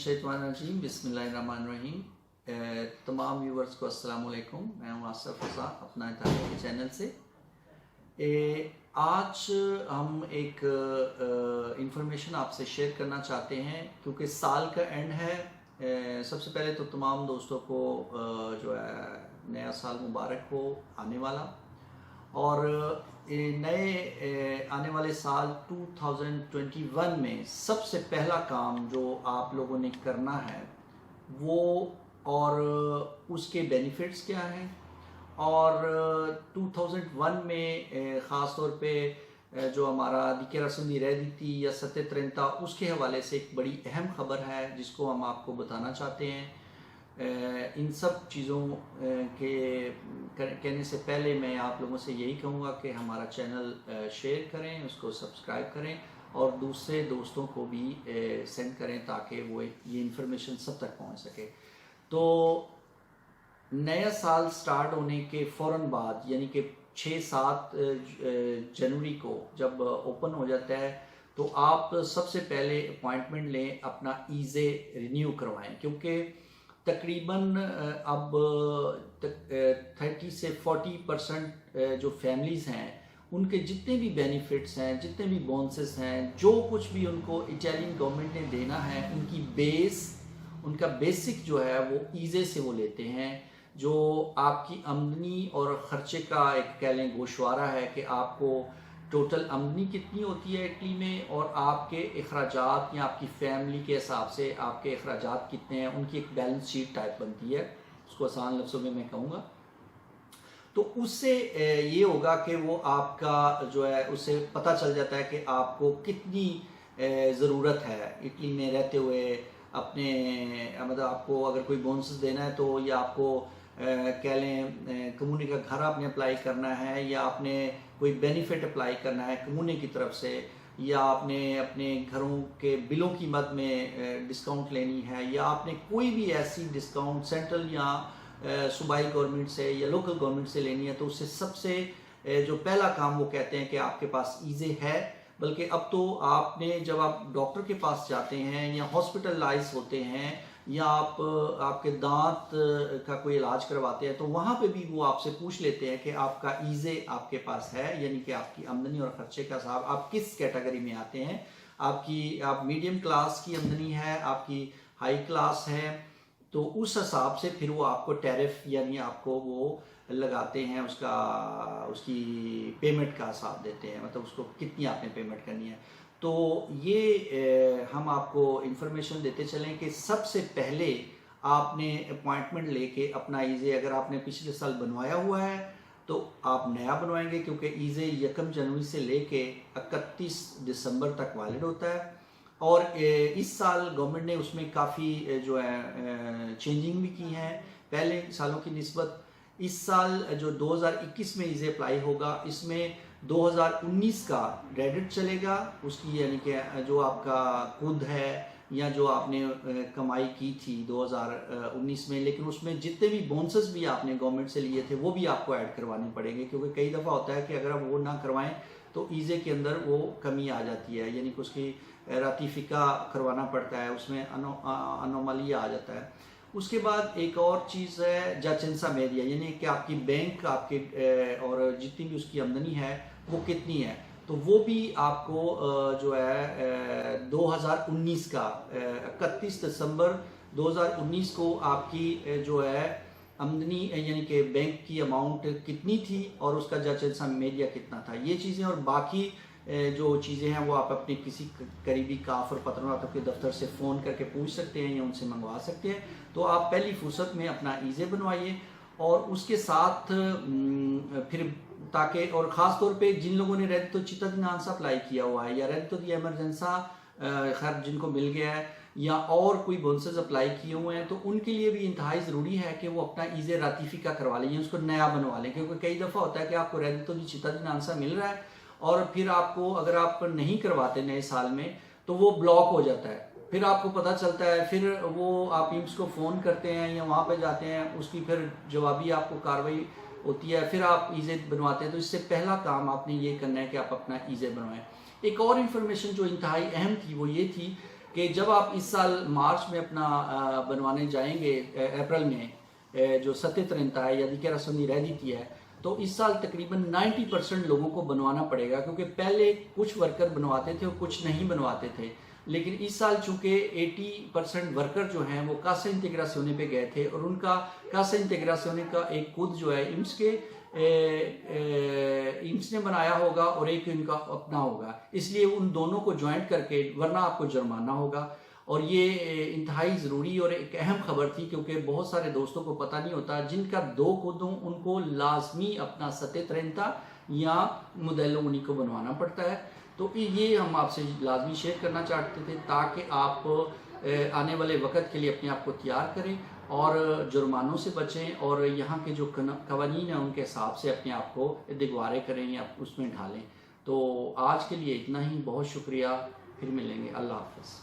मिनशैतानिर्रजीम बिस्मिल्लाहिर्रहमानिर्रहीम। तमाम व्यूवर्स को अस्सलाम वालेकुम। मैं हूँ आसिफ रज़ा अपना तारीख़ी चैनल से। आज हम एक इंफॉर्मेशन आपसे शेयर करना चाहते हैं क्योंकि साल का एंड है। सबसे पहले तो तमाम दोस्तों को जो है नया साल मुबारक हो आने वाला, और नए आने वाले साल 2021 में सबसे पहला काम जो आप लोगों ने करना है वो, और उसके बेनिफिट्स क्या हैं, और 2001 में ख़ास तौर पे जो हमारा दिके रस्म रह दी थी या सत्य उसके हवाले से एक बड़ी अहम ख़बर है जिसको हम आपको बताना चाहते हैं। इन सब चीज़ों के कहने से पहले मैं आप लोगों से यही कहूँगा कि हमारा चैनल शेयर करें, उसको सब्सक्राइब करें और दूसरे दोस्तों को भी सेंड करें ताकि वो ये इन्फॉर्मेशन सब तक पहुँच सके। तो नया साल स्टार्ट होने के फ़ौरन बाद यानी कि 6-7 जनवरी को जब ओपन हो जाता है तो आप सबसे पहले अपॉइंटमेंट लें, अपना ईज़े रिन्यू करवाएं, क्योंकि तकरीबन अब 30 से 40% जो फैमिलीज़ हैं उनके जितने भी बेनिफिट्स हैं, जितने भी बोनसेस हैं, जो कुछ भी उनको इटालियन गवर्नमेंट ने देना है, उनका बेसिक जो है वो ईज़े से वो लेते हैं। जो आपकी आमदनी और ख़र्चे का एक कह लें गोशवारा है कि आपको टोटल आमदनी कितनी होती है इटली में और आपके अखराजात या आपकी फैमिली के हिसाब से आपके अखराजात कितने हैं, उनकी एक बैलेंस शीट टाइप बनती है। उसको आसान लफ्ज़ों में मैं कहूँगा। तो उससे ये होगा कि वो आपका जो है उससे पता चल जाता है कि आपको कितनी ज़रूरत है इटली में रहते हुए अपने, मतलब आपको अगर कोई बोनस देना है तो या आपको कह लें कम्युनी का घर आपने अप्लाई करना है, या आपने कोई बेनिफिट अप्लाई करना है कम्युनी की तरफ से, या आपने अपने घरों के बिलों की मद में डिस्काउंट लेनी है, या आपने कोई भी ऐसी डिस्काउंट सेंट्रल या सूबाई गवर्नमेंट से या लोकल गवर्नमेंट से लेनी है, तो उससे सबसे जो पहला काम वो कहते हैं कि आपके पास ईज़े है। बल्कि अब तो आपने जब आप डॉक्टर के पास जाते हैं या हॉस्पिटलाइज होते हैं या आपके दांत का कोई इलाज करवाते हैं तो वहाँ पे भी वो आपसे पूछ लेते हैं कि आपका ईज़े आपके पास है, यानी कि आपकी आमदनी और ख़र्चे का हिसाब आप किस कैटेगरी में आते हैं। आप मीडियम क्लास की आमदनी है, आपकी हाई क्लास है, तो उस हिसाब से फिर वो आपको टैरिफ यानी आपको वो लगाते हैं, उसकी पेमेंट का हिसाब देते हैं, मतलब उसको कितनी आपने पेमेंट करनी है। तो ये हम आपको इन्फॉर्मेशन देते चलें कि सबसे पहले आपने अपॉइंटमेंट लेके अपना ईज़े, अगर आपने पिछले साल बनवाया हुआ है तो आप नया बनवाएंगे, क्योंकि ईज़े 1 जनवरी से लेके 31 दिसंबर तक वैलिड होता है। और इस साल गवर्नमेंट ने उसमें काफ़ी जो है चेंजिंग भी की हैं पहले सालों की निस्बत। इस साल जो 2021 में ईज़े अप्लाई होगा, इसमें 2019 का क्रेडिट चलेगा उसकी, यानी कि जो आपका खुद है या जो आपने कमाई की थी 2019 में, लेकिन उसमें जितने भी बोनसेस भी आपने गवर्नमेंट से लिए थे वो भी आपको ऐड करवाने पड़ेंगे, क्योंकि कई दफ़ा होता है कि अगर आप वो ना करवाएं तो ईज़े के अंदर वो कमी आ जाती है, यानी कि उसकी रातिफिका करवाना पड़ता है, उसमें अनोमली आ जाता है। उसके बाद एक और चीज़ है जाचेंसा मेडिया, यानी कि आपकी बैंक आपके और जितनी भी उसकी आमदनी है वो कितनी है, तो वो भी आपको जो है 2019 का 31 दिसंबर 2019 को आपकी जो है आमदनी यानी कि बैंक की अमाउंट कितनी थी और उसका जाचेंसा मेडिया कितना था, ये चीज़ें और बाकी जो चीज़ें हैं वो आप अपने किसी करीबी काफ और पत्रों के दफ्तर से फ़ोन करके पूछ सकते हैं या उनसे मंगवा सकते हैं। तो आप पहली फुर्सत में अपना ईज़े बनवाइए, और उसके साथ फिर ताकि, और ख़ास तौर पे जिन लोगों ने रेडितो चित्तदीनांसा अप्लाई किया हुआ है या रेडितो दी एमरजेंसा खैर जिनको मिल गया है या और कोई बोनसेस अप्लाई किए हुए हैं, तो उनके लिए भी इंतहाई ज़रूरी है कि वो अपना ईज़े रातिफिका करवा लें या उसको नया बनवा लें, क्योंकि कई दफ़ा होता है कि आपको रेडितो दी चित्तदीनांसा मिल रहा है और फिर आपको अगर आप नहीं करवाते नए साल में तो वो ब्लॉक हो जाता है, फिर आपको पता चलता है, फिर वो आप इम्स को फ़ोन करते हैं या वहाँ पे जाते हैं, उसकी फिर जवाबी आपको कार्रवाई होती है, फिर आप ईज़े बनवाते हैं। तो इससे पहला काम आपने ये करना है कि आप अपना ईज़े बनवाएं। एक और इन्फॉर्मेशन जो इंतहाई अहम थी वो ये थी کہ جب آپ اس سال مارچ میں اپنا بنوانے جائیں گے اپریل میں جو 730 ہے یا دیکھے رسمی رہ دیتی ہے، تو اس سال تقریباً 90% لوگوں کو بنوانا پڑے گا، کیونکہ پہلے کچھ ورکر بنواتے تھے اور کچھ نہیں بنواتے تھے، لیکن اس سال چونکہ 80% ورکر جو ہیں وہ کاسا انٹیگراسیونے پہ گئے تھے، اور ان کا کاسا انٹیگراسیونے کا ایک کود جو ہے ایمس نے بنایا ہوگا اور ایک ان کا اپنا ہوگا، اس لیے ان دونوں کو جوائنٹ کر کے ورنہ آپ کو جرمانہ ہوگا۔ اور یہ انتہائی ضروری اور ایک اہم خبر تھی، کیونکہ بہت سارے دوستوں کو پتہ نہیں ہوتا، جن کا 2 کود ہوں ان کو لازمی اپنا 730 یا موڈیلو اونیکو بنوانا پڑتا ہے۔ تو یہ ہم آپ سے لازمی شیئر کرنا چاہتے تھے تاکہ آپ آنے والے وقت کے لیے اپنے آپ کو تیار کریں اور جرمانوں سے بچیں، اور یہاں کے جو قوانین ہیں ان کے حساب سے اپنے آپ کو دگوارے کریں یا اس میں ڈھالیں۔ تو آج کے لیے اتنا ہی، بہت شکریہ، پھر ملیں گے، اللہ حافظ۔